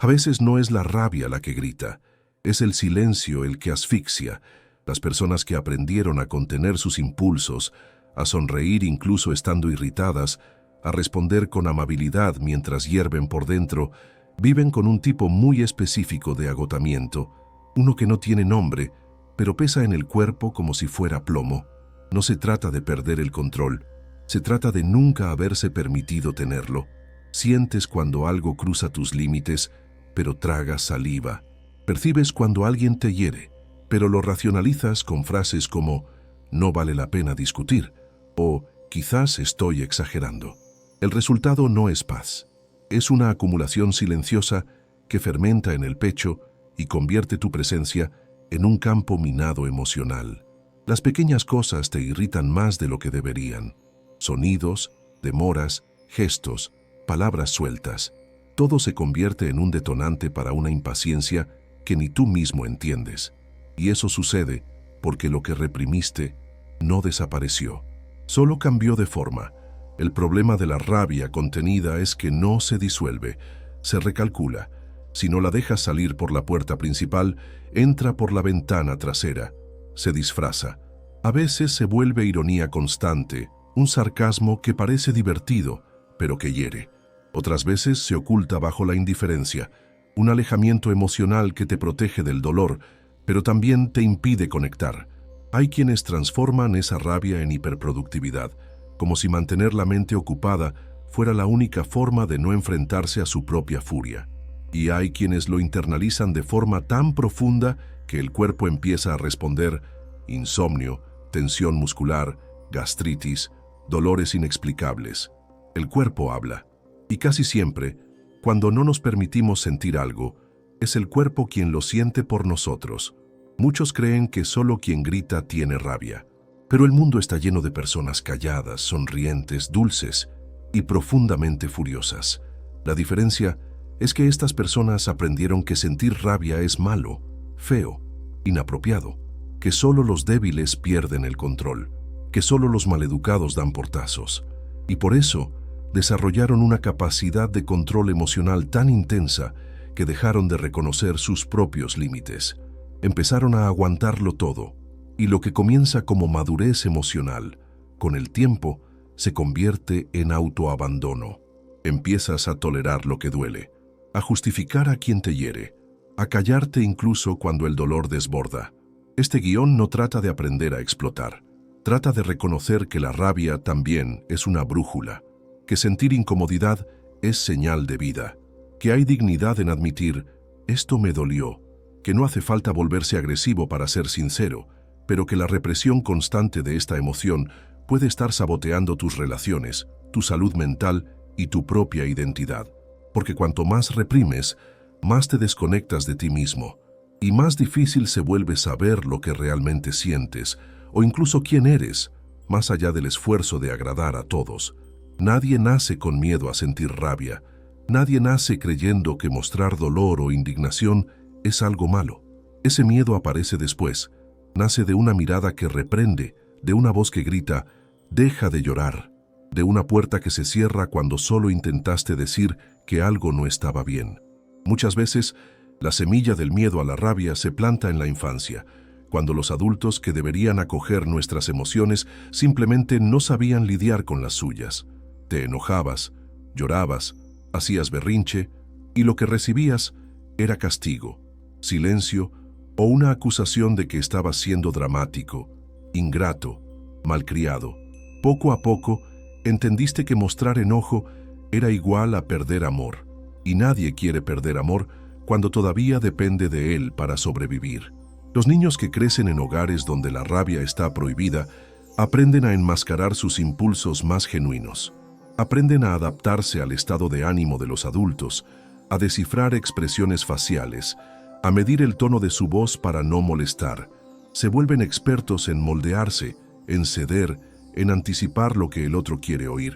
A veces no es la rabia la que grita, es el silencio el que asfixia. Las personas que aprendieron a contener sus impulsos, a sonreír incluso estando irritadas, a responder con amabilidad mientras hierven por dentro, viven con un tipo muy específico de agotamiento, uno que no tiene nombre, pero pesa en el cuerpo como si fuera plomo. No se trata de perder el control, se trata de nunca haberse permitido tenerlo. Sientes cuando algo cruza tus límites, pero tragas saliva. Percibes cuando alguien te hiere, pero lo racionalizas con frases como «no vale la pena discutir» o «quizás estoy exagerando». El resultado no es paz. Es una acumulación silenciosa que fermenta en el pecho y convierte tu presencia en un campo minado emocional. Las pequeñas cosas te irritan más de lo que deberían. Sonidos, demoras, gestos, palabras sueltas. Todo se convierte en un detonante para una impaciencia que ni tú mismo entiendes. Y eso sucede porque lo que reprimiste no desapareció, solo cambió de forma. El problema de la rabia contenida es que no se disuelve, se recalcula. Si no la dejas salir por la puerta principal, entra por la ventana trasera, se disfraza. A veces se vuelve ironía constante, un sarcasmo que parece divertido, pero que hiere. Otras veces se oculta bajo la indiferencia, un alejamiento emocional que te protege del dolor, pero también te impide conectar. Hay quienes transforman esa rabia en hiperproductividad, como si mantener la mente ocupada fuera la única forma de no enfrentarse a su propia furia. Y hay quienes lo internalizan de forma tan profunda que el cuerpo empieza a responder: insomnio, tensión muscular, gastritis, dolores inexplicables. El cuerpo habla. Y casi siempre, cuando no nos permitimos sentir algo, es el cuerpo quien lo siente por nosotros. Muchos creen que solo quien grita tiene rabia, pero el mundo está lleno de personas calladas, sonrientes, dulces y profundamente furiosas. La diferencia es que estas personas aprendieron que sentir rabia es malo, feo, inapropiado, que solo los débiles pierden el control, que solo los maleducados dan portazos. Y por eso desarrollaron una capacidad de control emocional tan intensa que dejaron de reconocer sus propios límites. Empezaron a aguantarlo todo, y lo que comienza como madurez emocional, con el tiempo, se convierte en autoabandono. Empiezas a tolerar lo que duele, a justificar a quien te hiere, a callarte incluso cuando el dolor desborda. Este guión no trata de aprender a explotar, trata de reconocer que la rabia también es una brújula, que sentir incomodidad es señal de vida, que hay dignidad en admitir «esto me dolió», que no hace falta volverse agresivo para ser sincero, pero que la represión constante de esta emoción puede estar saboteando tus relaciones, tu salud mental y tu propia identidad. Porque cuanto más reprimes, más te desconectas de ti mismo, y más difícil se vuelve saber lo que realmente sientes, o incluso quién eres, más allá del esfuerzo de agradar a todos. Nadie nace con miedo a sentir rabia, nadie nace creyendo que mostrar dolor o indignación es algo malo. Ese miedo aparece después, nace de una mirada que reprende, de una voz que grita «deja de llorar», de una puerta que se cierra cuando solo intentaste decir que algo no estaba bien. Muchas veces, la semilla del miedo a la rabia se planta en la infancia, cuando los adultos que deberían acoger nuestras emociones simplemente no sabían lidiar con las suyas. Te enojabas, llorabas, hacías berrinche, y lo que recibías era castigo, silencio o una acusación de que estabas siendo dramático, ingrato, malcriado. Poco a poco, entendiste que mostrar enojo era igual a perder amor, y nadie quiere perder amor cuando todavía depende de él para sobrevivir. Los niños que crecen en hogares donde la rabia está prohibida aprenden a enmascarar sus impulsos más genuinos. Aprenden a adaptarse al estado de ánimo de los adultos, a descifrar expresiones faciales, a medir el tono de su voz para no molestar. Se vuelven expertos en moldearse, en ceder, en anticipar lo que el otro quiere oír.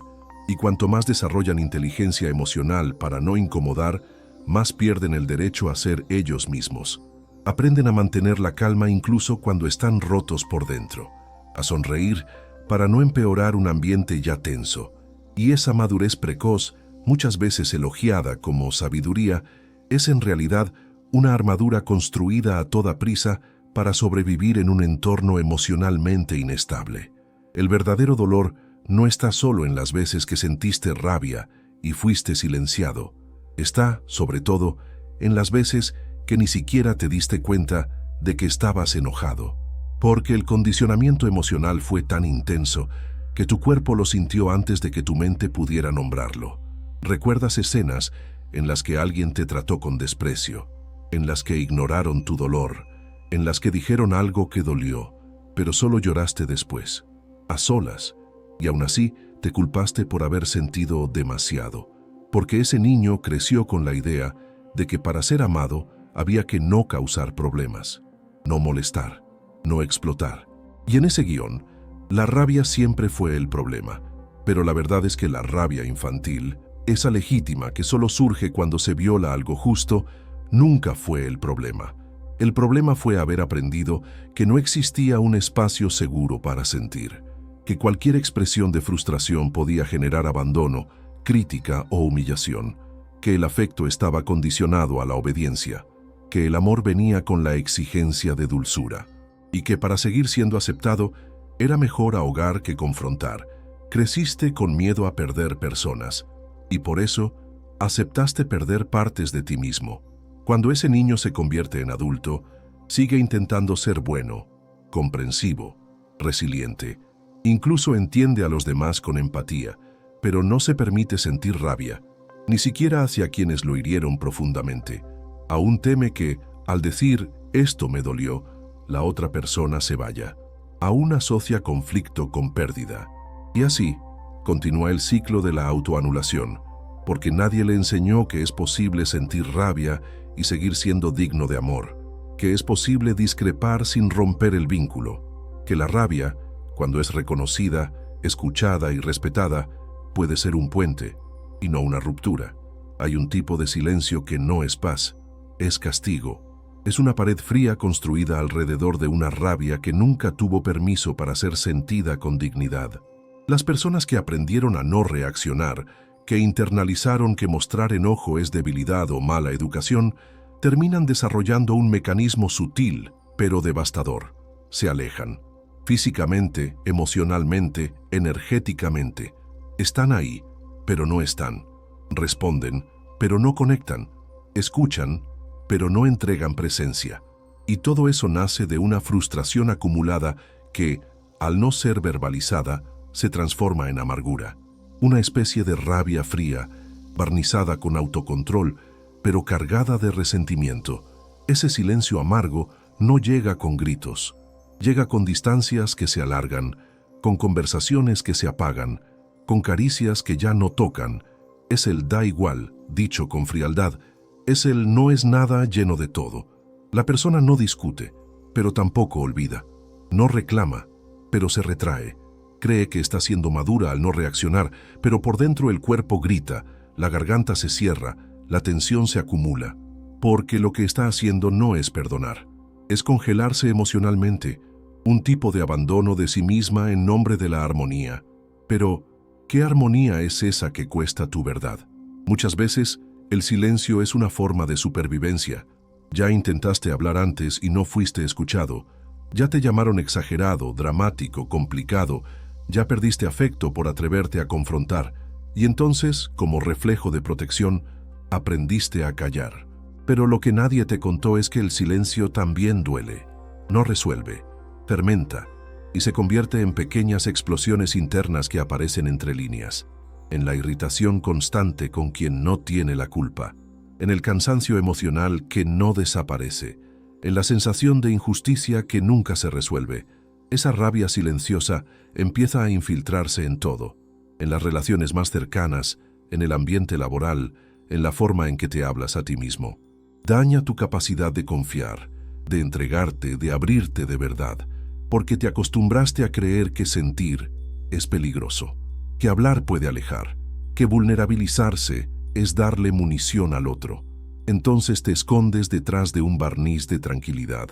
Y cuanto más desarrollan inteligencia emocional para no incomodar, más pierden el derecho a ser ellos mismos. Aprenden a mantener la calma incluso cuando están rotos por dentro, a sonreír para no empeorar un ambiente ya tenso. Y esa madurez precoz, muchas veces elogiada como sabiduría, es en realidad una armadura construida a toda prisa para sobrevivir en un entorno emocionalmente inestable. El verdadero dolor no está solo en las veces que sentiste rabia y fuiste silenciado. Está, sobre todo, en las veces que ni siquiera te diste cuenta de que estabas enojado. Porque el condicionamiento emocional fue tan intenso que tu cuerpo lo sintió antes de que tu mente pudiera nombrarlo. ¿Recuerdas escenas en las que alguien te trató con desprecio, en las que ignoraron tu dolor, en las que dijeron algo que dolió, pero solo lloraste después, a solas, y aún así te culpaste por haber sentido demasiado? Porque ese niño creció con la idea de que para ser amado había que no causar problemas, no molestar, no explotar. Y en ese guión, la rabia siempre fue el problema. Pero la verdad es que la rabia infantil, esa legítima que solo surge cuando se viola algo justo, nunca fue el problema. El problema fue haber aprendido que no existía un espacio seguro para sentir, que cualquier expresión de frustración podía generar abandono, crítica o humillación, que el afecto estaba condicionado a la obediencia, que el amor venía con la exigencia de dulzura, y que para seguir siendo aceptado era mejor ahogar que confrontar. Creciste con miedo a perder personas, y por eso aceptaste perder partes de ti mismo. Cuando ese niño se convierte en adulto, sigue intentando ser bueno, comprensivo, resiliente, incluso entiende a los demás con empatía, pero no se permite sentir rabia, ni siquiera hacia quienes lo hirieron profundamente. Aún teme que, al decir «esto me dolió», la otra persona se vaya. Aún asocia conflicto con pérdida. Y así, continúa el ciclo de la autoanulación, porque nadie le enseñó que es posible sentir rabia y seguir siendo digno de amor, que es posible discrepar sin romper el vínculo, que la rabia, cuando es reconocida, escuchada y respetada, puede ser un puente y no una ruptura. Hay un tipo de silencio que no es paz, es castigo. Es una pared fría construida alrededor de una rabia que nunca tuvo permiso para ser sentida con dignidad. Las personas que aprendieron a no reaccionar, que internalizaron que mostrar enojo es debilidad o mala educación, terminan desarrollando un mecanismo sutil, pero devastador. Se alejan. Físicamente, emocionalmente, energéticamente. Están ahí, pero no están. Responden, pero no conectan. Escuchan, pero no entregan presencia. Y todo eso nace de una frustración acumulada que, al no ser verbalizada, se transforma en amargura. Una especie de rabia fría, barnizada con autocontrol, pero cargada de resentimiento. Ese silencio amargo no llega con gritos. Llega con distancias que se alargan, con conversaciones que se apagan, con caricias que ya no tocan. Es el da igual, dicho con frialdad. Es el no es nada lleno de todo. La persona no discute, pero tampoco olvida. No reclama, pero se retrae. Cree que está siendo madura al no reaccionar, pero por dentro el cuerpo grita, la garganta se cierra, la tensión se acumula. Porque lo que está haciendo no es perdonar. Es congelarse emocionalmente, un tipo de abandono de sí misma en nombre de la armonía. Pero, ¿qué armonía es esa que cuesta tu verdad? Muchas veces, el silencio es una forma de supervivencia. Ya intentaste hablar antes y no fuiste escuchado. Ya te llamaron exagerado, dramático, complicado. Ya perdiste afecto por atreverte a confrontar. Y entonces, como reflejo de protección, aprendiste a callar. Pero lo que nadie te contó es que el silencio también duele. No resuelve, fermenta, y se convierte en pequeñas explosiones internas que aparecen entre líneas. En la irritación constante con quien no tiene la culpa, en el cansancio emocional que no desaparece, en la sensación de injusticia que nunca se resuelve. Esa rabia silenciosa empieza a infiltrarse en todo, en las relaciones más cercanas, en el ambiente laboral, en la forma en que te hablas a ti mismo. Daña tu capacidad de confiar, de entregarte, de abrirte de verdad, porque te acostumbraste a creer que sentir es peligroso, que hablar puede alejar, que vulnerabilizarse es darle munición al otro. Entonces te escondes detrás de un barniz de tranquilidad,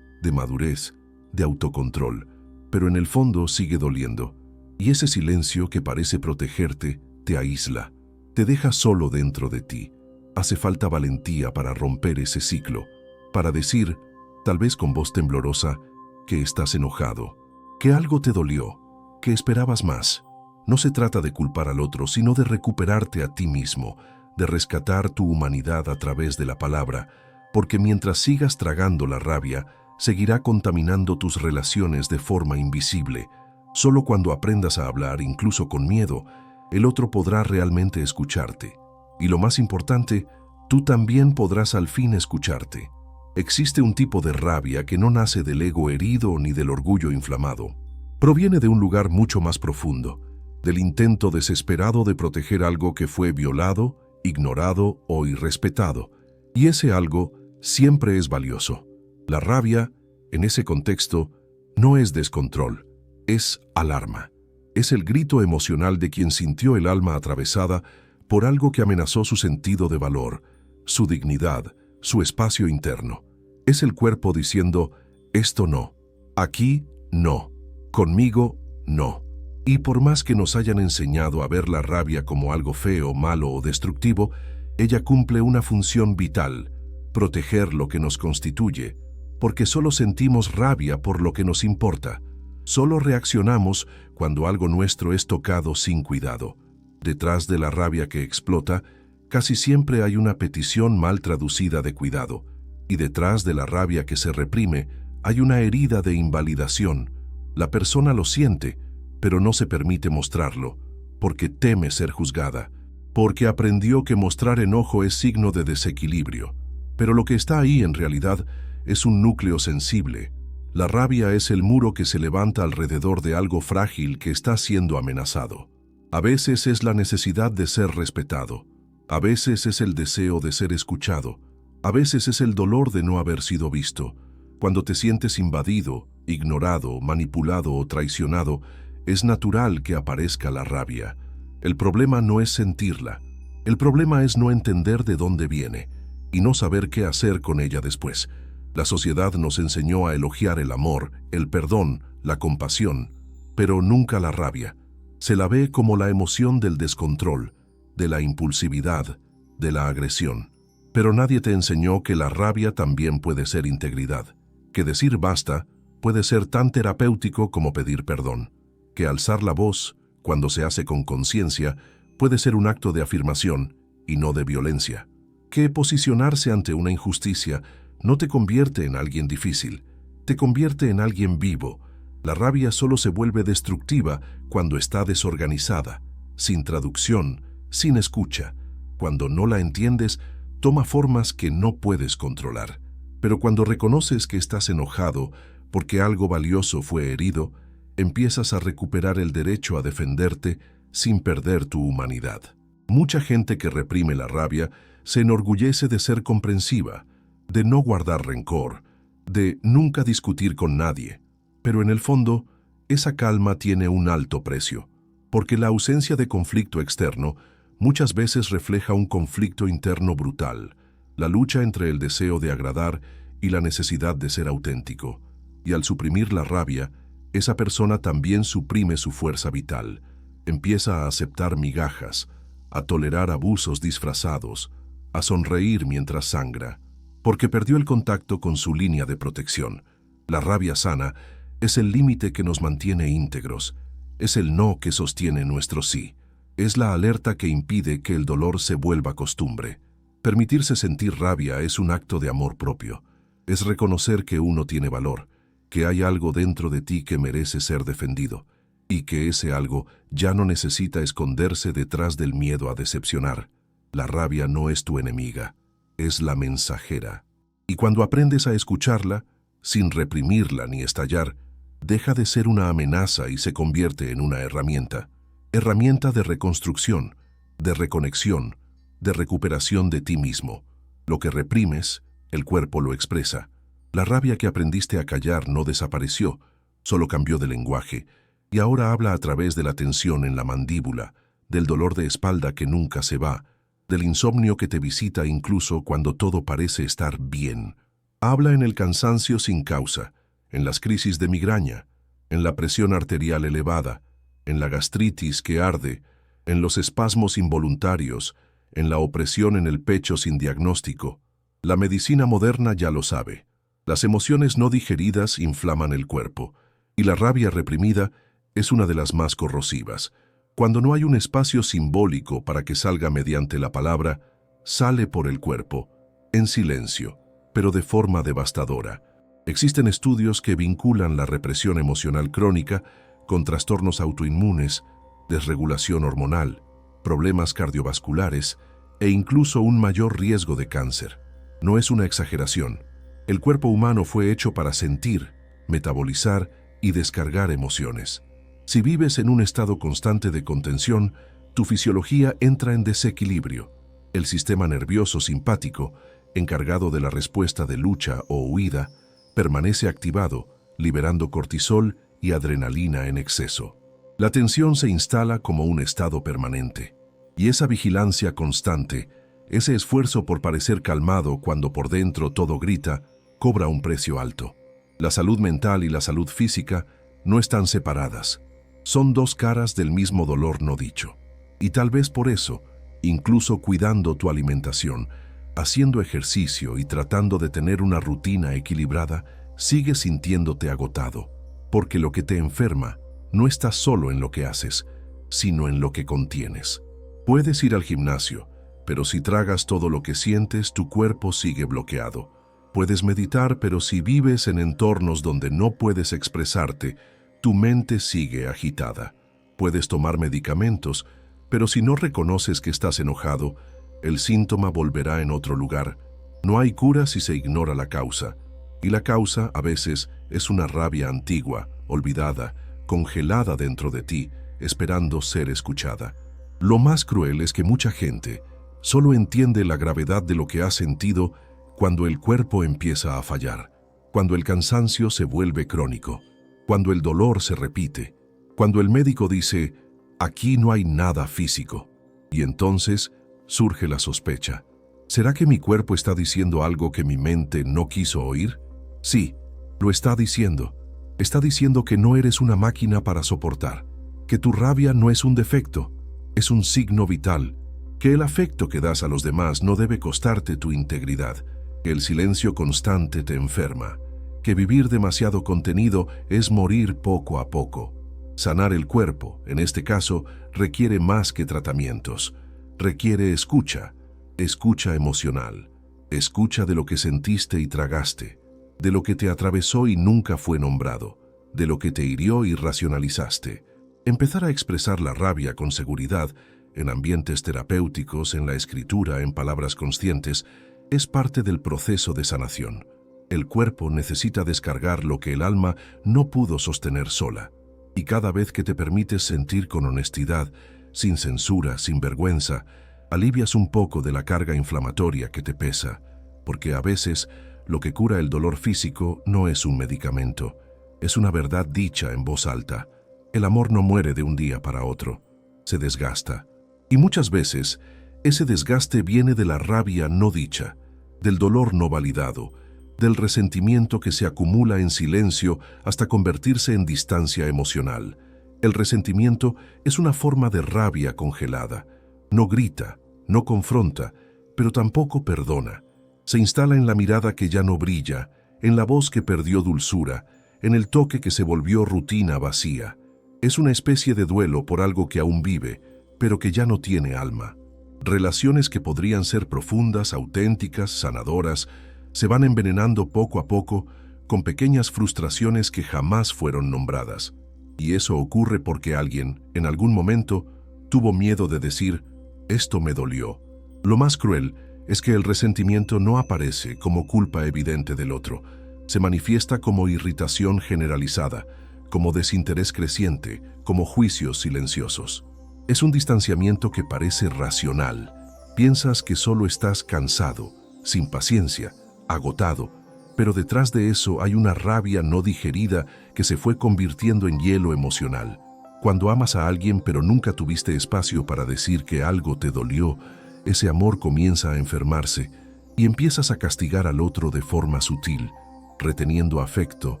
de madurez, de autocontrol, pero en el fondo sigue doliendo. Y ese silencio que parece protegerte te aísla, te deja solo dentro de ti. Hace falta valentía para romper ese ciclo, para decir, tal vez con voz temblorosa, que estás enojado, que algo te dolió, que esperabas más. No se trata de culpar al otro, sino de recuperarte a ti mismo, de rescatar tu humanidad a través de la palabra, porque mientras sigas tragando la rabia, seguirá contaminando tus relaciones de forma invisible. Solo cuando aprendas a hablar, incluso con miedo, el otro podrá realmente escucharte. Y lo más importante, tú también podrás al fin escucharte. Existe un tipo de rabia que no nace del ego herido ni del orgullo inflamado. Proviene de un lugar mucho más profundo, del intento desesperado de proteger algo que fue violado, ignorado o irrespetado. Y ese algo siempre es valioso. La rabia, en ese contexto, no es descontrol, es alarma. Es el grito emocional de quien sintió el alma atravesada por algo que amenazó su sentido de valor, su dignidad, su espacio interno. Es el cuerpo diciendo, esto no, aquí no, conmigo no. Y por más que nos hayan enseñado a ver la rabia como algo feo, malo o destructivo, ella cumple una función vital, proteger lo que nos constituye, porque solo sentimos rabia por lo que nos importa. Solo reaccionamos cuando algo nuestro es tocado sin cuidado. Detrás de la rabia que explota, casi siempre hay una petición mal traducida de cuidado, y detrás de la rabia que se reprime hay una herida de invalidación. La persona lo siente, pero no se permite mostrarlo, porque teme ser juzgada, porque aprendió que mostrar enojo es signo de desequilibrio. Pero lo que está ahí en realidad es un núcleo sensible. La rabia es el muro que se levanta alrededor de algo frágil que está siendo amenazado. A veces es la necesidad de ser respetado, a veces es el deseo de ser escuchado, a veces es el dolor de no haber sido visto. Cuando te sientes invadido, ignorado, manipulado o traicionado, es natural que aparezca la rabia. El problema no es sentirla, el problema es no entender de dónde viene y no saber qué hacer con ella después. La sociedad nos enseñó a elogiar el amor, el perdón, la compasión, pero nunca la rabia. Se la ve como la emoción del descontrol, de la impulsividad, de la agresión. Pero nadie te enseñó que la rabia también puede ser integridad, que decir basta puede ser tan terapéutico como pedir perdón, que alzar la voz, cuando se hace con conciencia, puede ser un acto de afirmación y no de violencia, que posicionarse ante una injusticia no te convierte en alguien difícil, te convierte en alguien vivo. La rabia solo se vuelve destructiva cuando está desorganizada, sin traducción, sin escucha. Cuando no la entiendes, toma formas que no puedes controlar. Pero cuando reconoces que estás enojado porque algo valioso fue herido, empiezas a recuperar el derecho a defenderte sin perder tu humanidad. Mucha gente que reprime la rabia se enorgullece de ser comprensiva, de no guardar rencor, de nunca discutir con nadie. Pero en el fondo, esa calma tiene un alto precio, porque la ausencia de conflicto externo muchas veces refleja un conflicto interno brutal, la lucha entre el deseo de agradar y la necesidad de ser auténtico. Y al suprimir la rabia, esa persona también suprime su fuerza vital, empieza a aceptar migajas, a tolerar abusos disfrazados, a sonreír mientras sangra, porque perdió el contacto con su línea de protección. La rabia sana es el límite que nos mantiene íntegros, es el no que sostiene nuestro sí, es la alerta que impide que el dolor se vuelva costumbre. Permitirse sentir rabia es un acto de amor propio, es reconocer que uno tiene valor, que hay algo dentro de ti que merece ser defendido, y que ese algo ya no necesita esconderse detrás del miedo a decepcionar. La rabia no es tu enemiga, es la mensajera. Y cuando aprendes a escucharla, sin reprimirla ni estallar, deja de ser una amenaza y se convierte en una herramienta. Herramienta de reconstrucción, de reconexión, de recuperación de ti mismo. Lo que reprimes, el cuerpo lo expresa. La rabia que aprendiste a callar no desapareció, solo cambió de lenguaje, y ahora habla a través de la tensión en la mandíbula, del dolor de espalda que nunca se va, del insomnio que te visita incluso cuando todo parece estar bien. Habla en el cansancio sin causa, en las crisis de migraña, en la presión arterial elevada, en la gastritis que arde, en los espasmos involuntarios, en la opresión en el pecho sin diagnóstico. La medicina moderna ya lo sabe. Las emociones no digeridas inflaman el cuerpo, y la rabia reprimida es una de las más corrosivas. Cuando no hay un espacio simbólico para que salga mediante la palabra, sale por el cuerpo, en silencio, pero de forma devastadora. Existen estudios que vinculan la represión emocional crónica con trastornos autoinmunes, desregulación hormonal, problemas cardiovasculares e incluso un mayor riesgo de cáncer. No es una exageración. El cuerpo humano fue hecho para sentir, metabolizar y descargar emociones. Si vives en un estado constante de contención, tu fisiología entra en desequilibrio. El sistema nervioso simpático, encargado de la respuesta de lucha o huida, permanece activado, liberando cortisol y adrenalina en exceso. La tensión se instala como un estado permanente, y esa vigilancia constante, ese esfuerzo por parecer calmado cuando por dentro todo grita, cobra un precio alto. La salud mental y la salud física no están separadas. Son dos caras del mismo dolor no dicho. Y tal vez por eso, incluso cuidando tu alimentación, haciendo ejercicio y tratando de tener una rutina equilibrada, sigues sintiéndote agotado, porque lo que te enferma no está solo en lo que haces, sino en lo que contienes. Puedes ir al gimnasio, pero si tragas todo lo que sientes, tu cuerpo sigue bloqueado. Puedes meditar, pero si vives en entornos donde no puedes expresarte, tu mente sigue agitada. Puedes tomar medicamentos, pero si no reconoces que estás enojado, el síntoma volverá en otro lugar. No hay cura si se ignora la causa. Y la causa, a veces, es una rabia antigua, olvidada, congelada dentro de ti, esperando ser escuchada. Lo más cruel es que mucha gente solo entiende la gravedad de lo que ha sentido cuando el cuerpo empieza a fallar, cuando el cansancio se vuelve crónico, cuando el dolor se repite, cuando el médico dice, aquí no hay nada físico. Y entonces surge la sospecha. ¿Será que mi cuerpo está diciendo algo que mi mente no quiso oír? Sí, lo está diciendo. Está diciendo que no eres una máquina para soportar, que tu rabia no es un defecto, es un signo vital, que el afecto que das a los demás no debe costarte tu integridad, que el silencio constante te enferma, que vivir demasiado contenido es morir poco a poco. Sanar el cuerpo, en este caso, requiere más que tratamientos. Requiere escucha, escucha emocional, escucha de lo que sentiste y tragaste, de lo que te atravesó y nunca fue nombrado, de lo que te hirió y racionalizaste. Empezar a expresar la rabia con seguridad, en ambientes terapéuticos, en la escritura, en palabras conscientes, es parte del proceso de sanación. El cuerpo necesita descargar lo que el alma no pudo sostener sola. Y cada vez que te permites sentir con honestidad, sin censura, sin vergüenza, alivias un poco de la carga inflamatoria que te pesa, porque a veces lo que cura el dolor físico no es un medicamento, es una verdad dicha en voz alta. El amor no muere de un día para otro, se desgasta. Y muchas veces, ese desgaste viene de la rabia no dicha, del dolor no validado, del resentimiento que se acumula en silencio hasta convertirse en distancia emocional. El resentimiento es una forma de rabia congelada. No grita, no confronta, pero tampoco perdona. Se instala en la mirada que ya no brilla, en la voz que perdió dulzura, en el toque que se volvió rutina vacía. Es una especie de duelo por algo que aún vive, pero que ya no tiene alma. Relaciones que podrían ser profundas, auténticas, sanadoras, se van envenenando poco a poco con pequeñas frustraciones que jamás fueron nombradas. Y eso ocurre porque alguien, en algún momento, tuvo miedo de decir, esto me dolió. Lo más cruel es que el resentimiento no aparece como culpa evidente del otro, se manifiesta como irritación generalizada, como desinterés creciente, como juicios silenciosos. Es un distanciamiento que parece racional. Piensas que solo estás cansado, sin paciencia, agotado, pero detrás de eso hay una rabia no digerida que se fue convirtiendo en hielo emocional. Cuando amas a alguien pero nunca tuviste espacio para decir que algo te dolió, ese amor comienza a enfermarse y empiezas a castigar al otro de forma sutil, reteniendo afecto,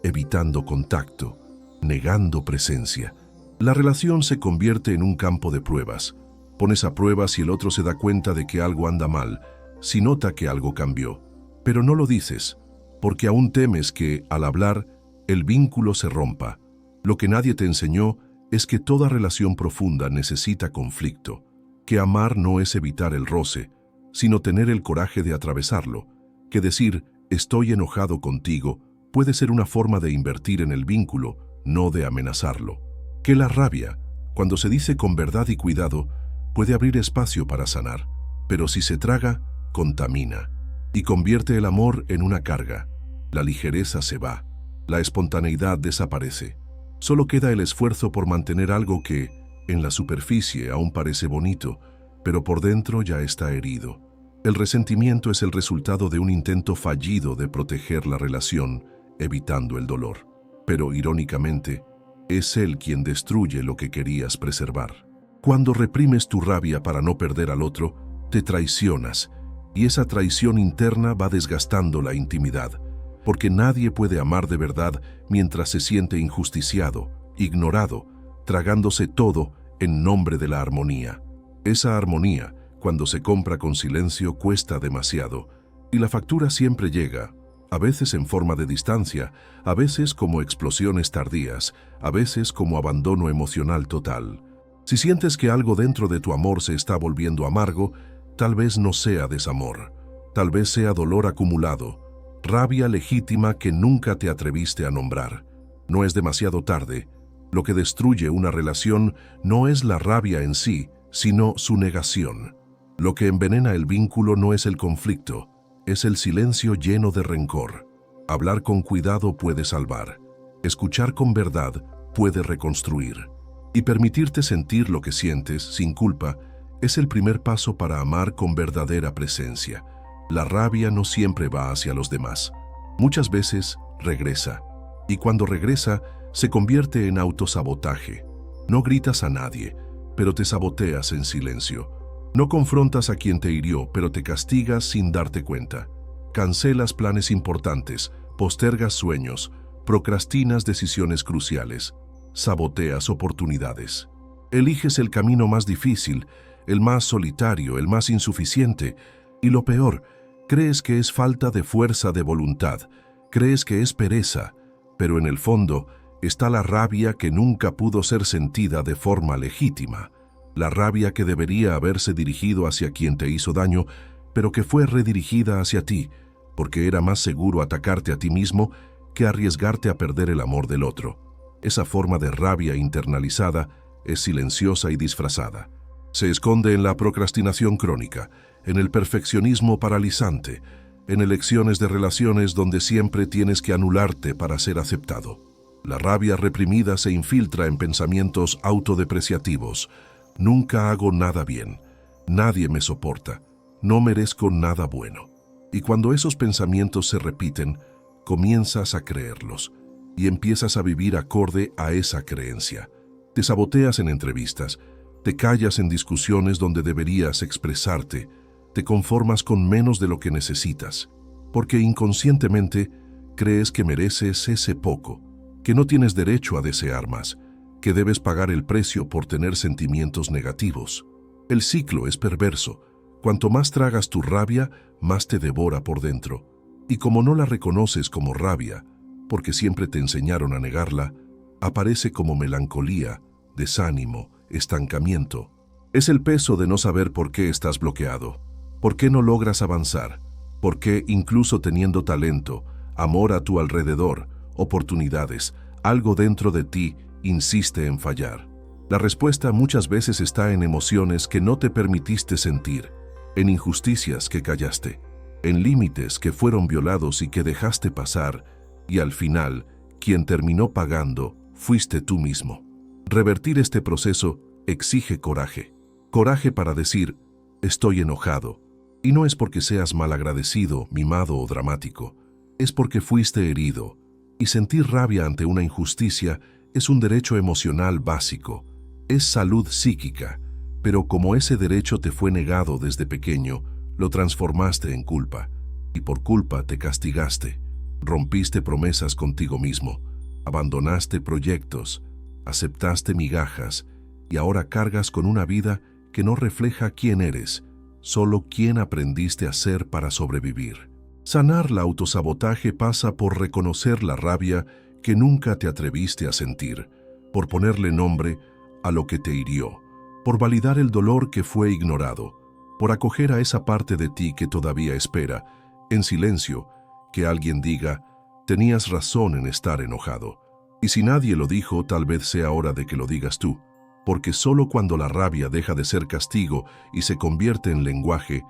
evitando contacto, negando presencia. La relación se convierte en un campo de pruebas, Pones a prueba si el otro se da cuenta de que algo anda mal, si nota que algo cambió. Pero no lo dices, porque aún temes que, al hablar, el vínculo se rompa. Lo que nadie te enseñó es que toda relación profunda necesita conflicto, que amar no es evitar el roce, sino tener el coraje de atravesarlo, que decir «estoy enojado contigo» puede ser una forma de invertir en el vínculo, no de amenazarlo. Que la rabia, cuando se dice con verdad y cuidado, puede abrir espacio para sanar, pero si se traga, contamina y convierte el amor en una carga. La ligereza se va, la espontaneidad desaparece. Solo queda el esfuerzo por mantener algo que, en la superficie, aún parece bonito, pero por dentro ya está herido. El resentimiento es el resultado de un intento fallido de proteger la relación, evitando el dolor. Pero, irónicamente, es él quien destruye lo que querías preservar. Cuando reprimes tu rabia para no perder al otro, te traicionas, y esa traición interna va desgastando la intimidad, porque nadie puede amar de verdad mientras se siente injusticiado, ignorado, tragándose todo en nombre de la armonía. Esa armonía, cuando se compra con silencio, cuesta demasiado, y la factura siempre llega, a veces en forma de distancia, a veces como explosiones tardías, a veces como abandono emocional total. Si sientes que algo dentro de tu amor se está volviendo amargo, tal vez no sea desamor, tal vez sea dolor acumulado, rabia legítima que nunca te atreviste a nombrar. No es demasiado tarde. Lo que destruye una relación no es la rabia en sí, sino su negación. Lo que envenena el vínculo no es el conflicto, es el silencio lleno de rencor. Hablar con cuidado puede salvar. Escuchar con verdad puede reconstruir. Y permitirte sentir lo que sientes, sin culpa, es el primer paso para amar con verdadera presencia. La rabia no siempre va hacia los demás. Muchas veces regresa. Y cuando regresa, se convierte en autosabotaje. No gritas a nadie, pero te saboteas en silencio. No confrontas a quien te hirió, pero te castigas sin darte cuenta. Cancelas planes importantes, postergas sueños, procrastinas decisiones cruciales, saboteas oportunidades. Eliges el camino más difícil, el más solitario, el más insuficiente, y lo peor, crees que es falta de fuerza de voluntad, crees que es pereza, pero en el fondo está la rabia que nunca pudo ser sentida de forma legítima, la rabia que debería haberse dirigido hacia quien te hizo daño, pero que fue redirigida hacia ti, porque era más seguro atacarte a ti mismo que arriesgarte a perder el amor del otro. Esa forma de rabia internalizada es silenciosa y disfrazada. Se esconde en la procrastinación crónica, en el perfeccionismo paralizante, en elecciones de relaciones donde siempre tienes que anularte para ser aceptado. La rabia reprimida se infiltra en pensamientos autodepreciativos. Nunca hago nada bien, nadie me soporta, no merezco nada bueno. Y cuando esos pensamientos se repiten, comienzas a creerlos y empiezas a vivir acorde a esa creencia. Te saboteas en entrevistas, te callas en discusiones donde deberías expresarte, te conformas con menos de lo que necesitas, porque inconscientemente crees que mereces ese poco, que no tienes derecho a desear más, que debes pagar el precio por tener sentimientos negativos. El ciclo es perverso. Cuanto más tragas tu rabia, más te devora por dentro. Y como no la reconoces como rabia, porque siempre te enseñaron a negarla, aparece como melancolía, desánimo, estancamiento. Es el peso de no saber por qué estás bloqueado, por qué no logras avanzar, por qué, incluso teniendo talento, amor a tu alrededor, oportunidades, algo dentro de ti insiste en fallar. La respuesta muchas veces está en emociones que no te permitiste sentir, en injusticias que callaste, en límites que fueron violados y que dejaste pasar, y al final, quien terminó pagando fuiste tú mismo. Revertir este proceso exige coraje. Coraje para decir, estoy enojado. Y no es porque seas malagradecido, mimado o dramático. Es porque fuiste herido. Y sentir rabia ante una injusticia es un derecho emocional básico. Es salud psíquica. Pero como ese derecho te fue negado desde pequeño, lo transformaste en culpa. Y por culpa te castigaste. Rompiste promesas contigo mismo. Abandonaste proyectos. Aceptaste migajas. Y ahora cargas con una vida que no refleja quién eres, solo quién aprendiste a ser para sobrevivir. Sanar la autosabotaje pasa por reconocer la rabia que nunca te atreviste a sentir, por ponerle nombre a lo que te hirió, por validar el dolor que fue ignorado, por acoger a esa parte de ti que todavía espera, en silencio, que alguien diga, tenías razón en estar enojado. Y si nadie lo dijo, tal vez sea hora de que lo digas tú, porque solo cuando la rabia deja de ser castigo y se convierte en lenguaje,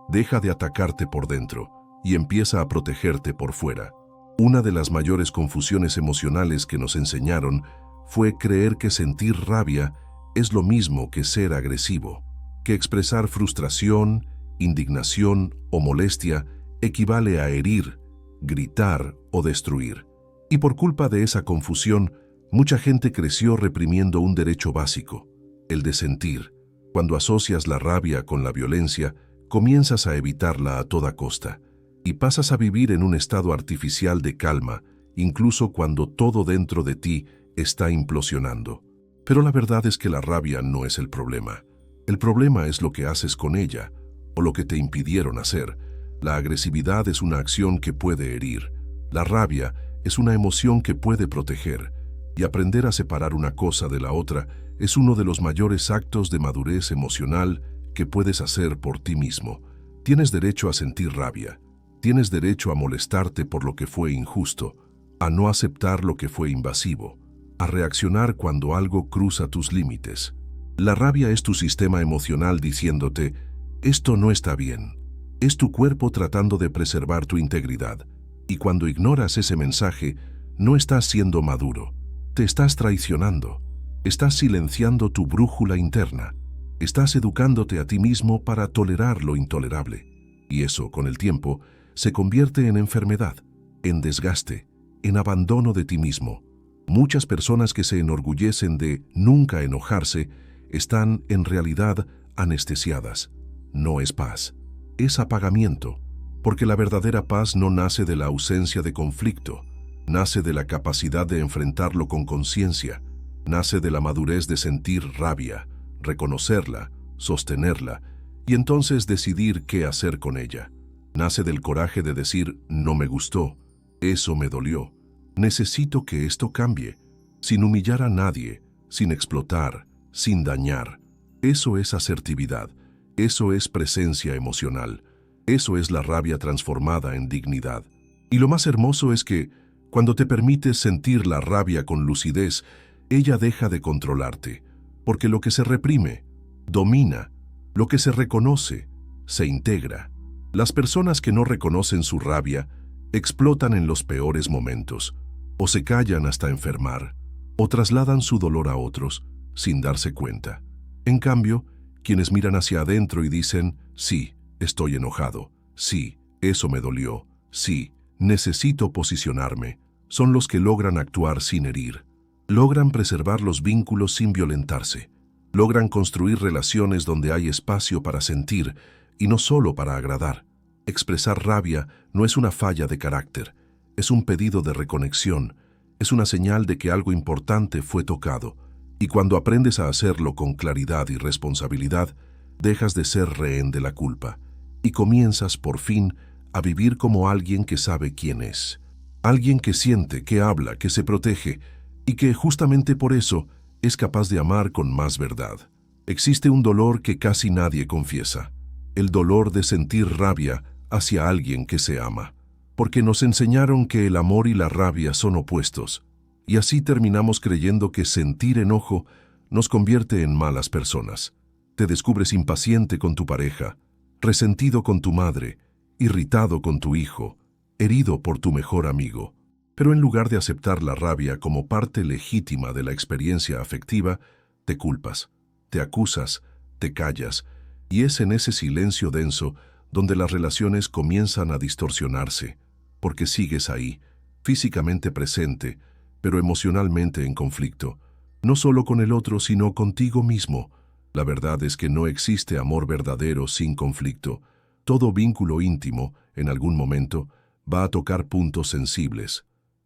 deja de atacarte por dentro y empieza a protegerte por fuera. Una de las mayores confusiones emocionales que nos enseñaron fue creer que sentir rabia es lo mismo que ser agresivo, que expresar frustración, indignación o molestia equivale a herir, gritar o destruir. Y por culpa de esa confusión, mucha gente creció reprimiendo un derecho básico, el de sentir. Cuando asocias la rabia con la violencia, comienzas a evitarla a toda costa y pasas a vivir en un estado artificial de calma, incluso cuando todo dentro de ti está implosionando. Pero la verdad es que la rabia no es el problema. El problema es lo que haces con ella o lo que te impidieron hacer. La agresividad es una acción que puede herir. La rabia es una emoción que puede proteger. Y aprender a separar una cosa de la otra es uno de los mayores actos de madurez emocional que puedes hacer por ti mismo. Tienes derecho a sentir rabia. Tienes derecho a molestarte por lo que fue injusto, a no aceptar lo que fue invasivo, a reaccionar cuando algo cruza tus límites. La rabia es tu sistema emocional diciéndote, esto no está bien. Es tu cuerpo tratando de preservar tu integridad. Y cuando ignoras ese mensaje, no estás siendo maduro. Te estás traicionando. Estás silenciando tu brújula interna. Estás educándote a ti mismo para tolerar lo intolerable. Y eso, con el tiempo, se convierte en enfermedad, en desgaste, en abandono de ti mismo. Muchas personas que se enorgullecen de nunca enojarse están en realidad anestesiadas. No es paz, es apagamiento, porque la verdadera paz no nace de la ausencia de conflicto, nace de la capacidad de enfrentarlo con conciencia, nace de la madurez de sentir rabia, reconocerla, sostenerla y entonces decidir qué hacer con ella. Nace del coraje de decir, no me gustó, eso me dolió, necesito que esto cambie, sin humillar a nadie, sin explotar, sin dañar. Eso es asertividad, eso es presencia emocional, eso es la rabia transformada en dignidad. Y lo más hermoso es que, cuando te permites sentir la rabia con lucidez, ella deja de controlarte, porque lo que se reprime, domina, lo que se reconoce, se integra. Las personas que no reconocen su rabia explotan en los peores momentos, o se callan hasta enfermar, o trasladan su dolor a otros sin darse cuenta. En cambio, quienes miran hacia adentro y dicen, sí, estoy enojado, sí, eso me dolió, sí, necesito posicionarme, son los que logran actuar sin herir, logran preservar los vínculos sin violentarse, logran construir relaciones donde hay espacio para sentir y no solo para agradar. Expresar rabia no es una falla de carácter, es un pedido de reconexión, es una señal de que algo importante fue tocado, y cuando aprendes a hacerlo con claridad y responsabilidad, dejas de ser rehén de la culpa y comienzas por fin a vivir como alguien que sabe quién es, alguien que siente, que habla, que se protege y que justamente por eso es capaz de amar con más verdad. Existe un dolor que casi nadie confiesa, el dolor de sentir rabia hacia alguien que se ama, porque nos enseñaron que el amor y la rabia son opuestos, y así terminamos creyendo que sentir enojo nos convierte en malas personas. Te descubres impaciente con tu pareja, resentido con tu madre, irritado con tu hijo, herido por tu mejor amigo. Pero en lugar de aceptar la rabia como parte legítima de la experiencia afectiva, te culpas, te acusas, te callas, y es en ese silencio denso donde las relaciones comienzan a distorsionarse, porque sigues ahí, físicamente presente, pero emocionalmente en conflicto, no solo con el otro, sino contigo mismo. La verdad es que no existe amor verdadero sin conflicto. Todo vínculo íntimo, en algún momento, va a tocar puntos sensibles,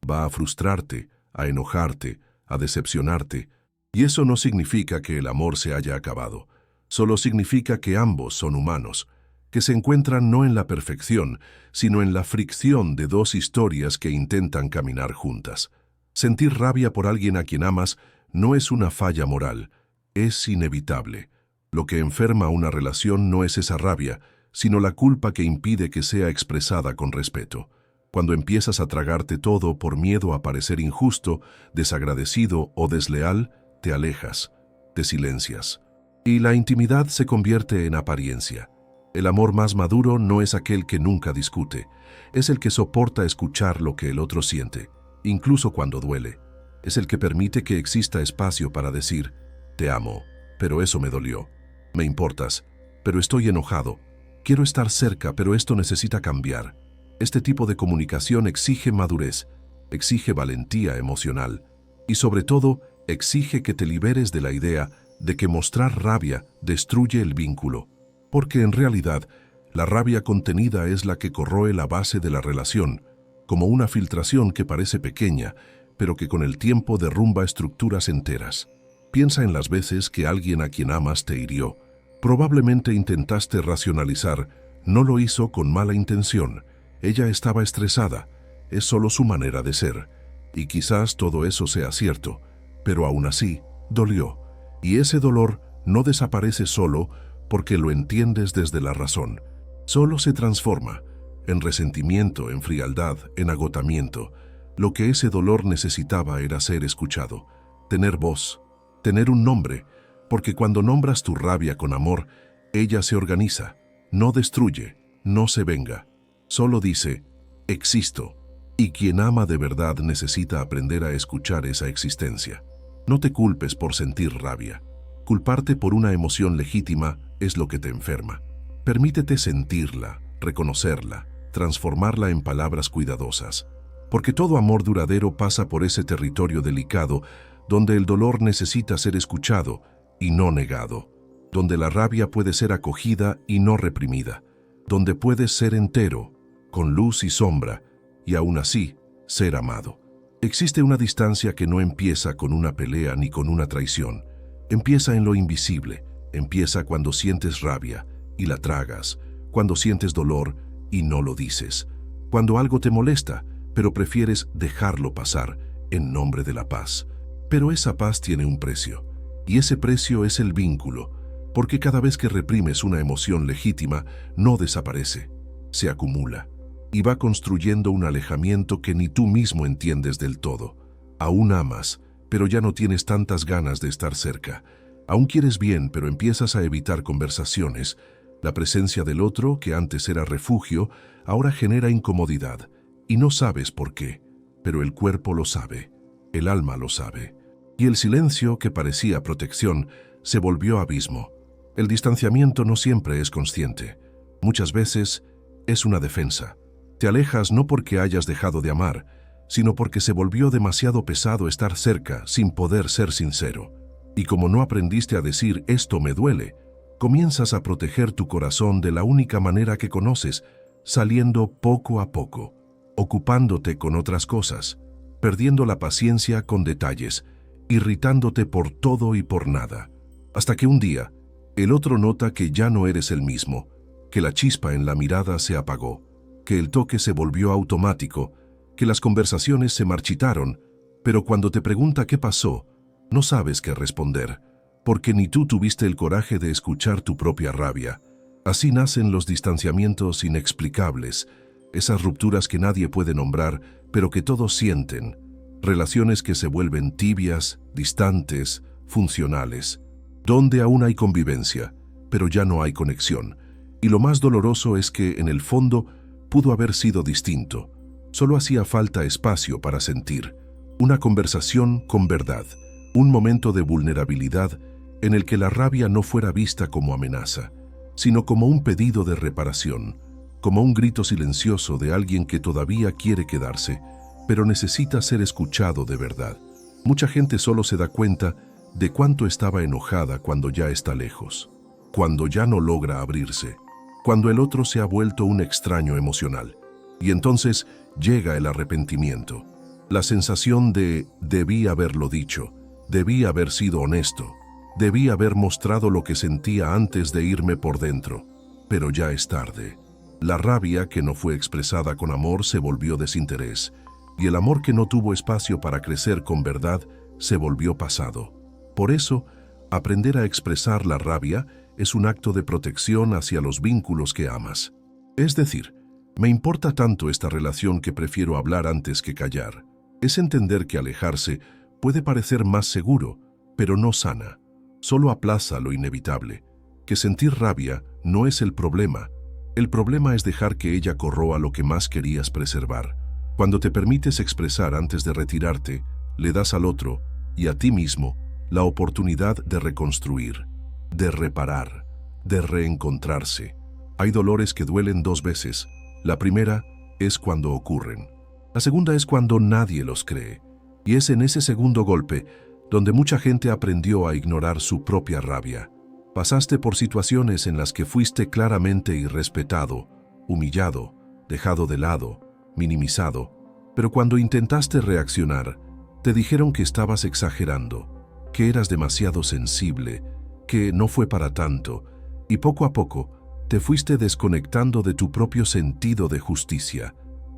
va a frustrarte, a enojarte, a decepcionarte, y eso no significa que el amor se haya acabado. Solo significa que ambos son humanos, que se encuentran no en la perfección, sino en la fricción de dos historias que intentan caminar juntas. Sentir rabia por alguien a quien amas no es una falla moral, es inevitable. Lo que enferma una relación no es esa rabia, sino la culpa que impide que sea expresada con respeto. Cuando empiezas a tragarte todo por miedo a parecer injusto, desagradecido o desleal, te alejas, te silencias. Y la intimidad se convierte en apariencia. El amor más maduro no es aquel que nunca discute, es el que soporta escuchar lo que el otro siente, incluso cuando duele. Es el que permite que exista espacio para decir, te amo, pero eso me dolió. Me importas, pero estoy enojado. Quiero estar cerca, pero esto necesita cambiar. Este tipo de comunicación exige madurez, exige valentía emocional y sobre todo exige que te liberes de la idea de que mostrar rabia destruye el vínculo, porque en realidad la rabia contenida es la que corroe la base de la relación, como una filtración que parece pequeña, pero que con el tiempo derrumba estructuras enteras. Piensa en las veces que alguien a quien amas te hirió. Probablemente intentaste racionalizar, no lo hizo con mala intención. Ella estaba estresada, es solo su manera de ser. Y quizás todo eso sea cierto, pero aún así, dolió. Y ese dolor no desaparece solo porque lo entiendes desde la razón. Solo se transforma en resentimiento, en frialdad, en agotamiento. Lo que ese dolor necesitaba era ser escuchado, tener voz, tener un nombre, porque cuando nombras tu rabia con amor, ella se organiza, no destruye, no se venga. Solo dice, existo, y quien ama de verdad necesita aprender a escuchar esa existencia. No te culpes por sentir rabia. Culparte por una emoción legítima es lo que te enferma. Permítete sentirla, reconocerla, transformarla en palabras cuidadosas. Porque todo amor duradero pasa por ese territorio delicado donde el dolor necesita ser escuchado y no negado, donde la rabia puede ser acogida y no reprimida, donde puedes ser entero, con luz y sombra, y aún así, ser amado. Existe una distancia que no empieza con una pelea ni con una traición. Empieza en lo invisible, empieza cuando sientes rabia y la tragas, cuando sientes dolor y no lo dices, cuando algo te molesta, pero prefieres dejarlo pasar en nombre de la paz. Pero esa paz tiene un precio, y ese precio es el vínculo, porque cada vez que reprimes una emoción legítima, no desaparece, se acumula, y va construyendo un alejamiento que ni tú mismo entiendes del todo. Aún amas, pero ya no tienes tantas ganas de estar cerca. Aún quieres bien, pero empiezas a evitar conversaciones. La presencia del otro, que antes era refugio, ahora genera incomodidad, y no sabes por qué, pero el cuerpo lo sabe, el alma lo sabe. Y el silencio, que parecía protección, se volvió abismo. El distanciamiento no siempre es consciente. Muchas veces es una defensa. Te alejas no porque hayas dejado de amar, sino porque se volvió demasiado pesado estar cerca sin poder ser sincero. Y como no aprendiste a decir «esto me duele», comienzas a proteger tu corazón de la única manera que conoces, saliendo poco a poco, ocupándote con otras cosas, perdiendo la paciencia con detalles, irritándote por todo y por nada, hasta que un día el otro nota que ya no eres el mismo, que la chispa en la mirada se apagó, que el toque se volvió automático, que las conversaciones se marchitaron, pero cuando te pregunta qué pasó, no sabes qué responder, porque ni tú tuviste el coraje de escuchar tu propia rabia. Así nacen los distanciamientos inexplicables, esas rupturas que nadie puede nombrar, pero que todos sienten, relaciones que se vuelven tibias, distantes, funcionales, donde aún hay convivencia, pero ya no hay conexión. Y lo más doloroso es que, en el fondo, pudo haber sido distinto. Solo hacía falta espacio para sentir, una conversación con verdad, un momento de vulnerabilidad en el que la rabia no fuera vista como amenaza, sino como un pedido de reparación, como un grito silencioso de alguien que todavía quiere quedarse, pero necesita ser escuchado de verdad. Mucha gente solo se da cuenta de cuánto estaba enojada cuando ya está lejos, cuando ya no logra abrirse, cuando el otro se ha vuelto un extraño emocional. Y entonces llega el arrepentimiento, la sensación de debí haberlo dicho, debí haber sido honesto, Debí haber mostrado lo que sentía antes de irme por dentro, pero ya es tarde. La rabia que no fue expresada con amor se volvió desinterés, y el amor que no tuvo espacio para crecer con verdad se volvió pasado. Por eso, aprender a expresar la rabia es un acto de protección hacia los vínculos que amas. Es decir, me importa tanto esta relación que prefiero hablar antes que callar. Es entender que alejarse puede parecer más seguro, pero no sana. Solo aplaza lo inevitable. Que sentir rabia no es el problema. El problema es dejar que ella corroa lo que más querías preservar. Cuando te permites expresar antes de retirarte, le das al otro y a ti mismo la oportunidad de reconstruir, de reparar, de reencontrarse. Hay dolores que duelen dos veces. La primera es cuando ocurren. La segunda es cuando nadie los cree. Y es en ese segundo golpe donde mucha gente aprendió a ignorar su propia rabia. Pasaste por situaciones en las que fuiste claramente irrespetado, humillado, dejado de lado, minimizado, pero cuando intentaste reaccionar, te dijeron que estabas exagerando, que eras demasiado sensible, que no fue para tanto, y poco a poco te fuiste desconectando de tu propio sentido de justicia,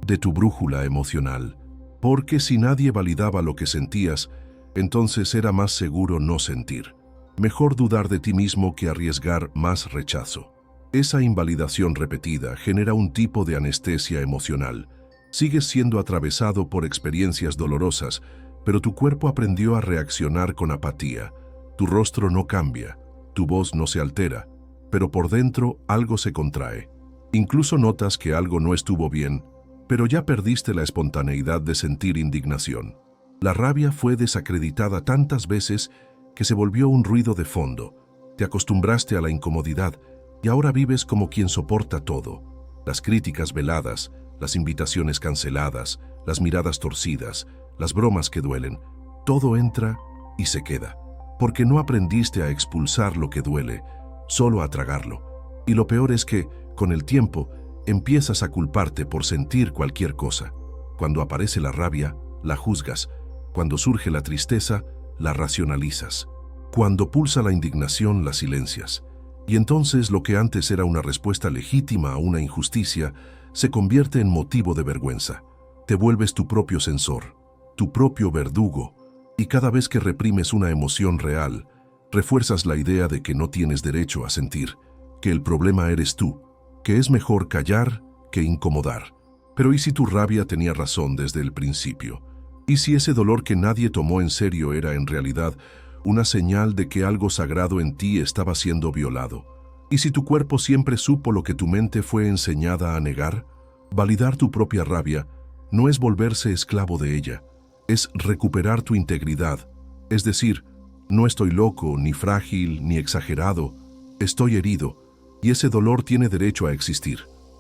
de tu brújula emocional, porque si nadie validaba lo que sentías, entonces era más seguro no sentir. Mejor dudar de ti mismo que arriesgar más rechazo. Esa invalidación repetida genera un tipo de anestesia emocional. Sigues siendo atravesado por experiencias dolorosas, pero tu cuerpo aprendió a reaccionar con apatía. Tu rostro no cambia, tu voz no se altera, pero por dentro algo se contrae. Incluso notas que algo no estuvo bien, pero ya perdiste la espontaneidad de sentir indignación. La rabia fue desacreditada tantas veces que se volvió un ruido de fondo. Te acostumbraste a la incomodidad y ahora vives como quien soporta todo. Las críticas veladas, las invitaciones canceladas, las miradas torcidas, las bromas que duelen, todo entra y se queda. Porque no aprendiste a expulsar lo que duele, solo a tragarlo. Y lo peor es que, con el tiempo, empiezas a culparte por sentir cualquier cosa. Cuando aparece la rabia, la juzgas. Cuando surge la tristeza, la racionalizas. Cuando pulsa la indignación, la silencias. Y entonces lo que antes era una respuesta legítima a una injusticia, se convierte en motivo de vergüenza. Te vuelves tu propio censor, tu propio verdugo, y cada vez que reprimes una emoción real, refuerzas la idea de que no tienes derecho a sentir, que el problema eres tú, que es mejor callar que incomodar. Pero ¿y si tu rabia tenía razón desde el principio? ¿Y si ese dolor que nadie tomó en serio era en realidad una señal de que algo sagrado en ti estaba siendo violado? ¿Y si tu cuerpo siempre supo lo que tu mente fue enseñada a negar? Validar tu propia rabia no es volverse esclavo de ella, es recuperar tu integridad. Es decir, no estoy loco, ni frágil, ni exagerado, estoy herido, y ese dolor tiene derecho a existir,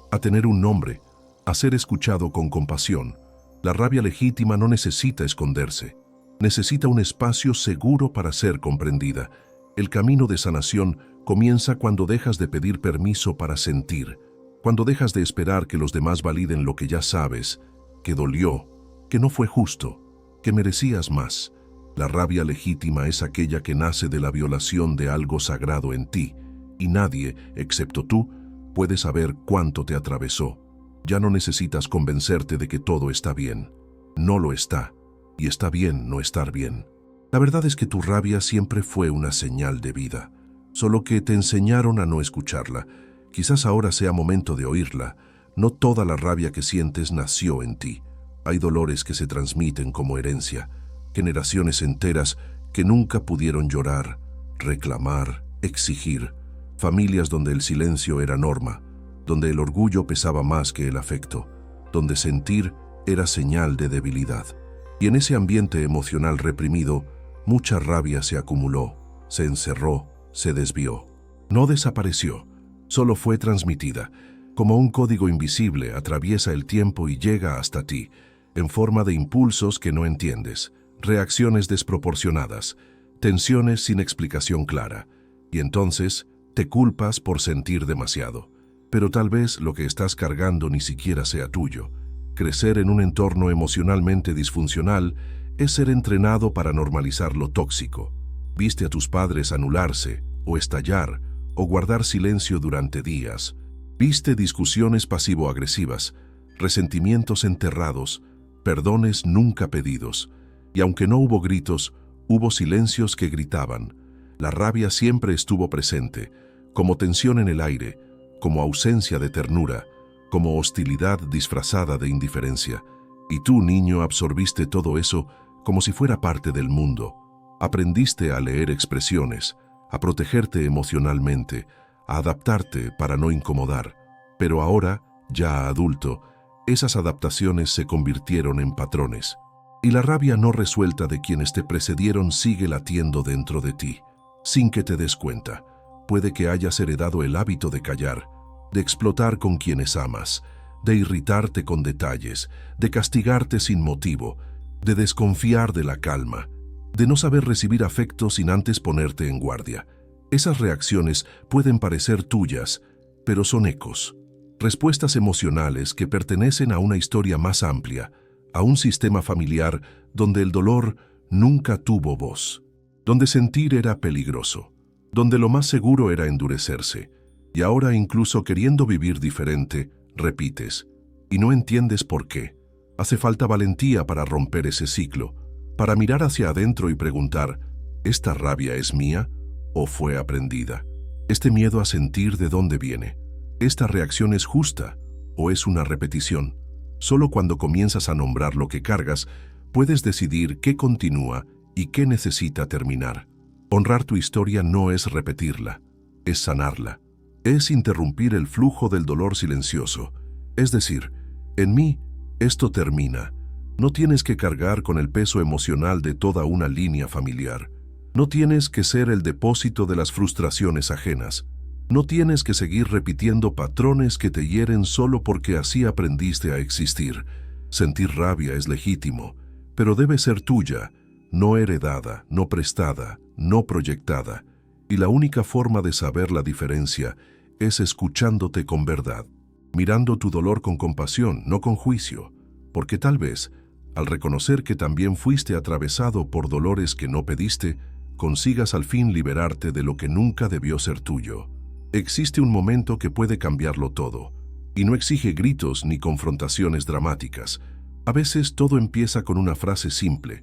a tener un nombre, a ser escuchado con compasión. La rabia legítima no necesita esconderse, necesita un espacio seguro para ser comprendida. El camino de sanación comienza cuando dejas de pedir permiso para sentir, cuando dejas de esperar que los demás validen lo que ya sabes, que dolió, que no fue justo, que merecías más. La rabia legítima es aquella que nace de la violación de algo sagrado en ti, y nadie, excepto tú, puede saber cuánto te atravesó. Ya no necesitas convencerte de que todo está bien. No lo está, y está bien no estar bien. La verdad es que tu rabia siempre fue una señal de vida, solo que te enseñaron a no escucharla. Quizás ahora sea momento de oírla. No toda la rabia que sientes nació en ti. Hay dolores que se transmiten como herencia, generaciones enteras que nunca pudieron llorar, reclamar, exigir, familias donde el silencio era norma, donde el orgullo pesaba más que el afecto, donde sentir era señal de debilidad. Y en ese ambiente emocional reprimido, mucha rabia se acumuló, se encerró, se desvió. No desapareció, solo fue transmitida. Como un código invisible atraviesa el tiempo y llega hasta ti, en forma de impulsos que no entiendes, reacciones desproporcionadas, tensiones sin explicación clara. Y entonces te culpas por sentir demasiado. Pero tal vez lo que estás cargando ni siquiera sea tuyo. Crecer en un entorno emocionalmente disfuncional es ser entrenado para normalizar lo tóxico. Viste a tus padres anularse, o estallar, o guardar silencio durante días. Viste discusiones pasivo-agresivas, resentimientos enterrados, perdones nunca pedidos. Y aunque no hubo gritos, hubo silencios que gritaban. La rabia siempre estuvo presente, como tensión en el aire, como ausencia de ternura, como hostilidad disfrazada de indiferencia. Y tú, niño, absorbiste todo eso como si fuera parte del mundo. Aprendiste a leer expresiones, a protegerte emocionalmente, a adaptarte para no incomodar. Pero ahora, ya adulto, esas adaptaciones se convirtieron en patrones. Y la rabia no resuelta de quienes te precedieron sigue latiendo dentro de ti, sin que te des cuenta. Puede que hayas heredado el hábito de callar, de explotar con quienes amas, de irritarte con detalles, de castigarte sin motivo, de desconfiar de la calma, de no saber recibir afecto sin antes ponerte en guardia. Esas reacciones pueden parecer tuyas, pero son ecos, respuestas emocionales que pertenecen a una historia más amplia, a un sistema familiar donde el dolor nunca tuvo voz, donde sentir era peligroso, donde lo más seguro era endurecerse. Y ahora, incluso queriendo vivir diferente, repites, y no entiendes por qué. Hace falta valentía para romper ese ciclo, para mirar hacia adentro y preguntar, ¿esta rabia es mía o fue aprendida? ¿Este miedo a sentir de dónde viene? ¿Esta reacción es justa o es una repetición? Solo cuando comienzas a nombrar lo que cargas, puedes decidir qué continúa y qué necesita terminar. Honrar tu historia no es repetirla, es sanarla. Es interrumpir el flujo del dolor silencioso. Es decir, en mí, esto termina. No tienes que cargar con el peso emocional de toda una línea familiar. No tienes que ser el depósito de las frustraciones ajenas. No tienes que seguir repitiendo patrones que te hieren solo porque así aprendiste a existir. Sentir rabia es legítimo, pero debe ser tuya, no heredada, no prestada, no proyectada. Y la única forma de saber la diferencia es escuchándote con verdad, mirando tu dolor con compasión, no con juicio, porque tal vez, al reconocer que también fuiste atravesado por dolores que no pediste, consigas al fin liberarte de lo que nunca debió ser tuyo. Existe un momento que puede cambiarlo todo, y no exige gritos ni confrontaciones dramáticas. A veces todo empieza con una frase simple,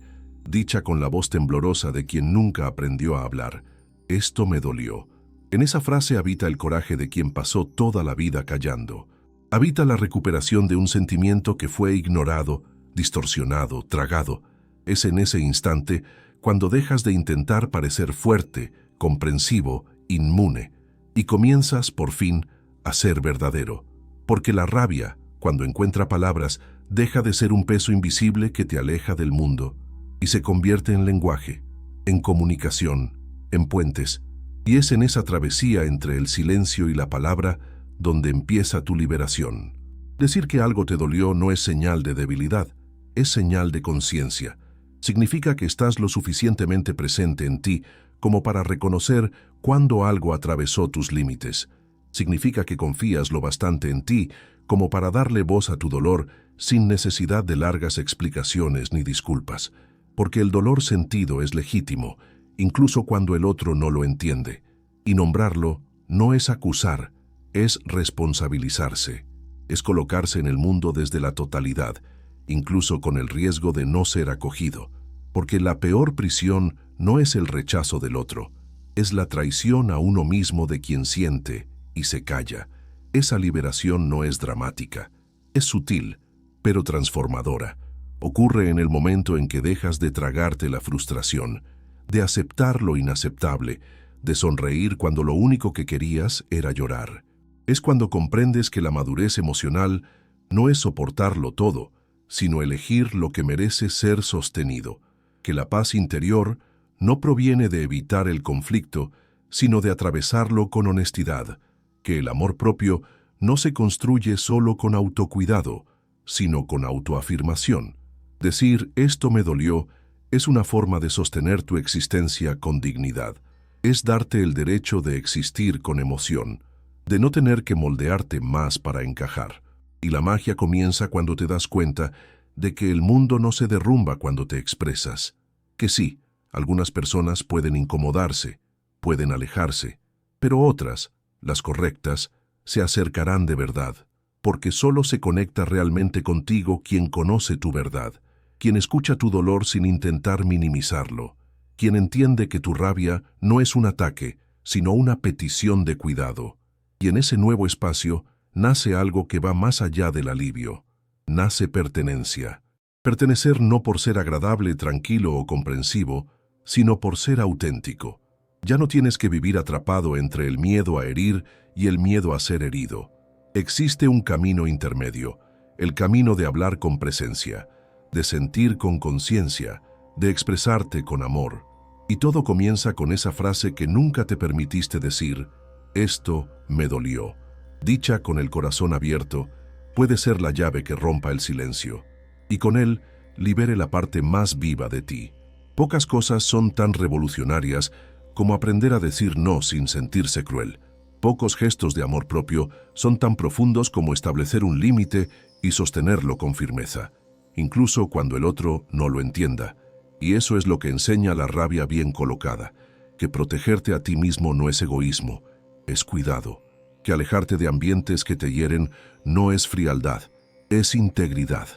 dicha con la voz temblorosa de quien nunca aprendió a hablar. Esto me dolió. En esa frase habita el coraje de quien pasó toda la vida callando. Habita la recuperación de un sentimiento que fue ignorado, distorsionado, tragado. Es en ese instante cuando dejas de intentar parecer fuerte, comprensivo, inmune, y comienzas, por fin, a ser verdadero. Porque la rabia, cuando encuentra palabras, deja de ser un peso invisible que te aleja del mundo y se convierte en lenguaje, en comunicación, en puentes. Y es en esa travesía entre el silencio y la palabra donde empieza tu liberación. Decir que algo te dolió no es señal de debilidad, es señal de conciencia. Significa que estás lo suficientemente presente en ti como para reconocer cuando algo atravesó tus límites. Significa que confías lo bastante en ti como para darle voz a tu dolor sin necesidad de largas explicaciones ni disculpas. Porque el dolor sentido es legítimo, incluso cuando el otro no lo entiende. Y nombrarlo no es acusar, es responsabilizarse. Es colocarse en el mundo desde la totalidad, incluso con el riesgo de no ser acogido. Porque la peor prisión no es el rechazo del otro, es la traición a uno mismo de quien siente y se calla. Esa liberación no es dramática, es sutil, pero transformadora. Ocurre en el momento en que dejas de tragarte la frustración, de aceptar lo inaceptable, de sonreír cuando lo único que querías era llorar. Es cuando comprendes que la madurez emocional no es soportarlo todo, sino elegir lo que merece ser sostenido, que la paz interior no proviene de evitar el conflicto, sino de atravesarlo con honestidad, que el amor propio no se construye solo con autocuidado, sino con autoafirmación. Decir «esto me dolió» es una forma de sostener tu existencia con dignidad. Es darte el derecho de existir con emoción, de no tener que moldearte más para encajar. Y la magia comienza cuando te das cuenta de que el mundo no se derrumba cuando te expresas. Que sí, Algunas personas pueden incomodarse, pueden alejarse, pero otras, las correctas, se acercarán de verdad, porque solo se conecta realmente contigo quien conoce tu verdad, quien escucha tu dolor sin intentar minimizarlo, quien entiende que tu rabia no es un ataque, sino una petición de cuidado. Y en ese nuevo espacio nace algo que va más allá del alivio. Nace pertenencia. Pertenecer no por ser agradable, tranquilo o comprensivo, sino por ser auténtico. Ya no tienes que vivir atrapado entre el miedo a herir y el miedo a ser herido. Existe un camino intermedio, el camino de hablar con presencia, de sentir con conciencia, de expresarte con amor. Y todo comienza con esa frase que nunca te permitiste decir: esto me dolió. Dicha con el corazón abierto, puede ser la llave que rompa el silencio, y con él libere la parte más viva de ti. Pocas cosas son tan revolucionarias como aprender a decir no sin sentirse cruel. Pocos gestos de amor propio son tan profundos como establecer un límite y sostenerlo con firmeza, incluso cuando el otro no lo entienda. Y eso es lo que enseña la rabia bien colocada, que protegerte a ti mismo no es egoísmo, es cuidado, que alejarte de ambientes que te hieren no es frialdad, es integridad,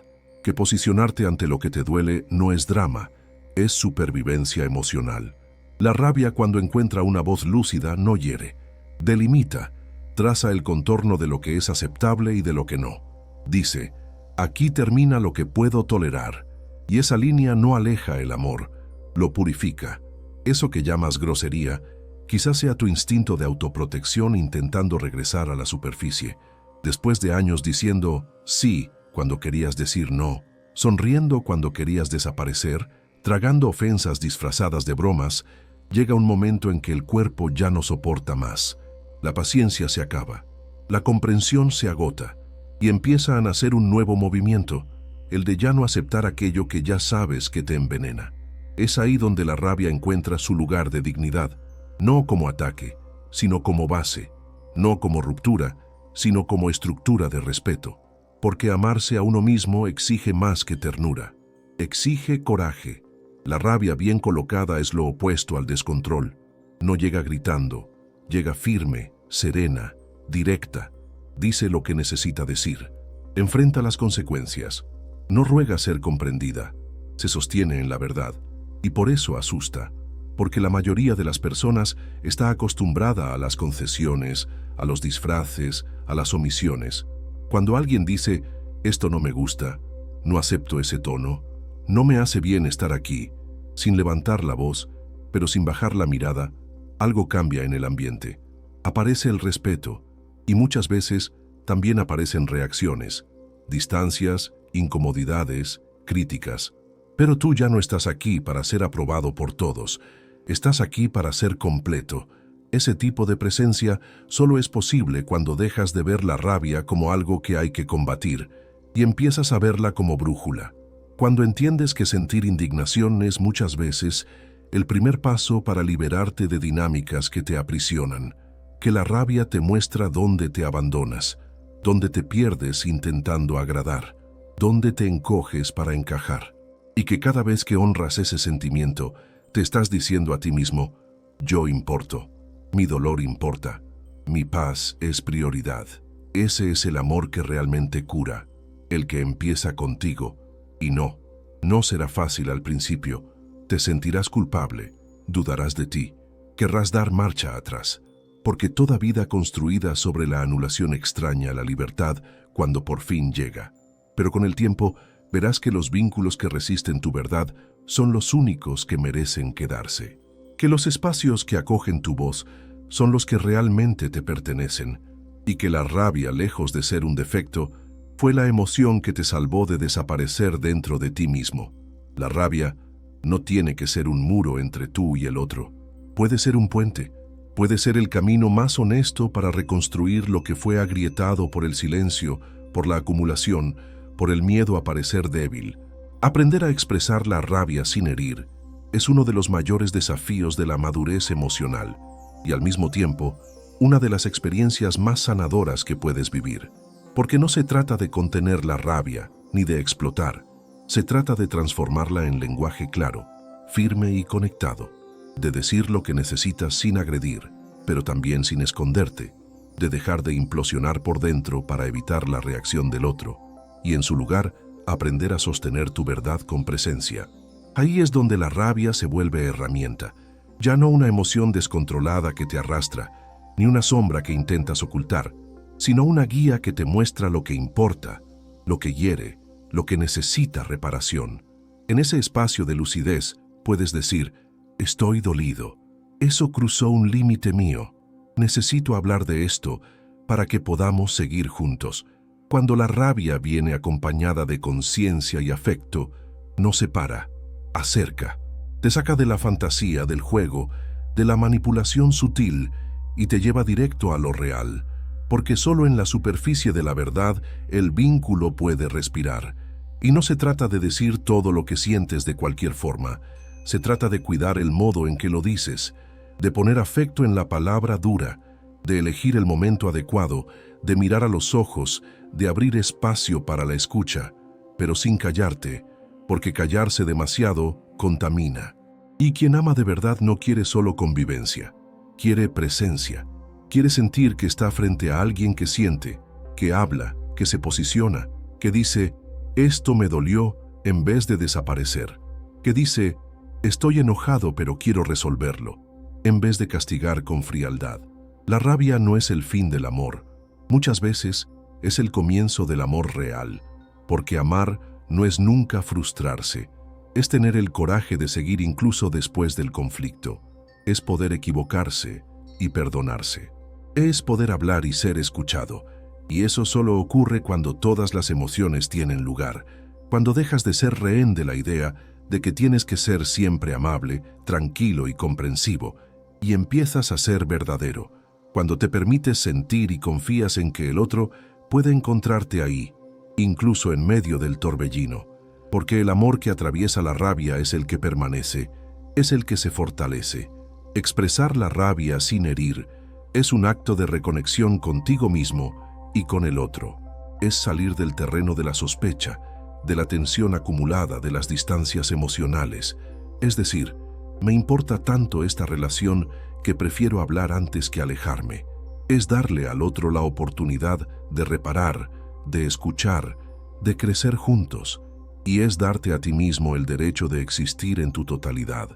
que posicionarte ante lo que te duele no es drama, es supervivencia emocional. La rabia, cuando encuentra una voz lúcida, no hiere, delimita, traza el contorno de lo que es aceptable y de lo que no. Dice: aquí termina lo que puedo tolerar, y esa línea no aleja el amor, lo purifica. Eso que llamas grosería, quizás sea tu instinto de autoprotección intentando regresar a la superficie, después de años diciendo sí cuando querías decir no, sonriendo cuando querías desaparecer, tragando ofensas disfrazadas de bromas. Llega un momento en que el cuerpo ya no soporta más. La paciencia se acaba, la comprensión se agota, y empieza a nacer un nuevo movimiento, el de ya no aceptar aquello que ya sabes que te envenena. Es ahí donde la rabia encuentra su lugar de dignidad, no como ataque, sino como base, no como ruptura, sino como estructura de respeto, porque amarse a uno mismo exige más que ternura, exige coraje. La rabia bien colocada es lo opuesto al descontrol. No llega gritando, llega firme, serena, directa. Dice lo que necesita decir. Enfrenta las consecuencias. No ruega ser comprendida. Se sostiene en la verdad. Y por eso asusta. Porque la mayoría de las personas está acostumbrada a las concesiones, a los disfraces, a las omisiones. Cuando alguien dice: esto no me gusta, no acepto ese tono, no me hace bien estar aquí, sin levantar la voz, pero sin bajar la mirada, algo cambia en el ambiente. Aparece el respeto, y muchas veces también aparecen reacciones, distancias, incomodidades, críticas. Pero tú ya no estás aquí para ser aprobado por todos, estás aquí para ser completo. Ese tipo de presencia solo es posible cuando dejas de ver la rabia como algo que hay que combatir y empiezas a verla como brújula. Cuando entiendes que sentir indignación es muchas veces el primer paso para liberarte de dinámicas que te aprisionan, que la rabia te muestra dónde te abandonas, dónde te pierdes intentando agradar, dónde te encoges para encajar, y que cada vez que honras ese sentimiento, te estás diciendo a ti mismo: yo importo, mi dolor importa, mi paz es prioridad. Ese es el amor que realmente cura, el que empieza contigo. Y no será fácil al principio. Te sentirás culpable, dudarás de ti, querrás dar marcha atrás, porque toda vida construida sobre la anulación extraña la libertad cuando por fin llega. Pero con el tiempo verás que los vínculos que resisten tu verdad son los únicos que merecen quedarse, que los espacios que acogen tu voz son los que realmente te pertenecen, y que la rabia, lejos de ser un defecto, fue la emoción que te salvó de desaparecer dentro de ti mismo. La rabia no tiene que ser un muro entre tú y el otro. Puede ser un puente. Puede ser el camino más honesto para reconstruir lo que fue agrietado por el silencio, por la acumulación, por el miedo a parecer débil. Aprender a expresar la rabia sin herir es uno de los mayores desafíos de la madurez emocional y al mismo tiempo una de las experiencias más sanadoras que puedes vivir. Porque no se trata de contener la rabia ni de explotar, se trata de transformarla en lenguaje claro, firme y conectado, de decir lo que necesitas sin agredir, pero también sin esconderte, de dejar de implosionar por dentro para evitar la reacción del otro, y en su lugar, aprender a sostener tu verdad con presencia. Ahí es donde la rabia se vuelve herramienta, ya no una emoción descontrolada que te arrastra, ni una sombra que intentas ocultar, sino una guía que te muestra lo que importa, lo que hiere, lo que necesita reparación. En ese espacio de lucidez puedes decir, estoy dolido, eso cruzó un límite mío, necesito hablar de esto para que podamos seguir juntos. Cuando la rabia viene acompañada de conciencia y afecto, no separa, acerca, te saca de la fantasía, del juego, de la manipulación sutil y te lleva directo a lo real, porque solo en la superficie de la verdad el vínculo puede respirar. Y no se trata de decir todo lo que sientes de cualquier forma, se trata de cuidar el modo en que lo dices, de poner afecto en la palabra dura, de elegir el momento adecuado, de mirar a los ojos, de abrir espacio para la escucha, pero sin callarte, porque callarse demasiado contamina. Y quien ama de verdad no quiere solo convivencia, quiere presencia, quiere sentir que está frente a alguien que siente, que habla, que se posiciona, que dice, esto me dolió, en vez de desaparecer, que dice, estoy enojado pero quiero resolverlo, en vez de castigar con frialdad. La rabia no es el fin del amor, muchas veces es el comienzo del amor real, porque amar no es nunca frustrarse, es tener el coraje de seguir incluso después del conflicto, es poder equivocarse y perdonarse, es poder hablar y ser escuchado, y eso solo ocurre cuando todas las emociones tienen lugar, cuando dejas de ser rehén de la idea de que tienes que ser siempre amable, tranquilo y comprensivo, y empiezas a ser verdadero, cuando te permites sentir y confías en que el otro puede encontrarte ahí, incluso en medio del torbellino, porque el amor que atraviesa la rabia es el que permanece, es el que se fortalece. Expresar la rabia sin herir es un acto de reconexión contigo mismo y con el otro. Es salir del terreno de la sospecha, de la tensión acumulada, de las distancias emocionales. Es decir, me importa tanto esta relación que prefiero hablar antes que alejarme. Es darle al otro la oportunidad de reparar, de escuchar, de crecer juntos. Y es darte a ti mismo el derecho de existir en tu totalidad.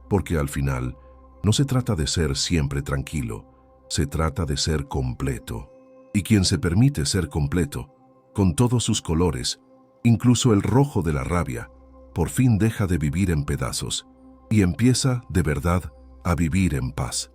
Porque al final, no se trata de ser siempre tranquilo, se trata de ser completo. Y quien se permite ser completo, con todos sus colores, incluso el rojo de la rabia, por fin deja de vivir en pedazos y empieza, de verdad, a vivir en paz.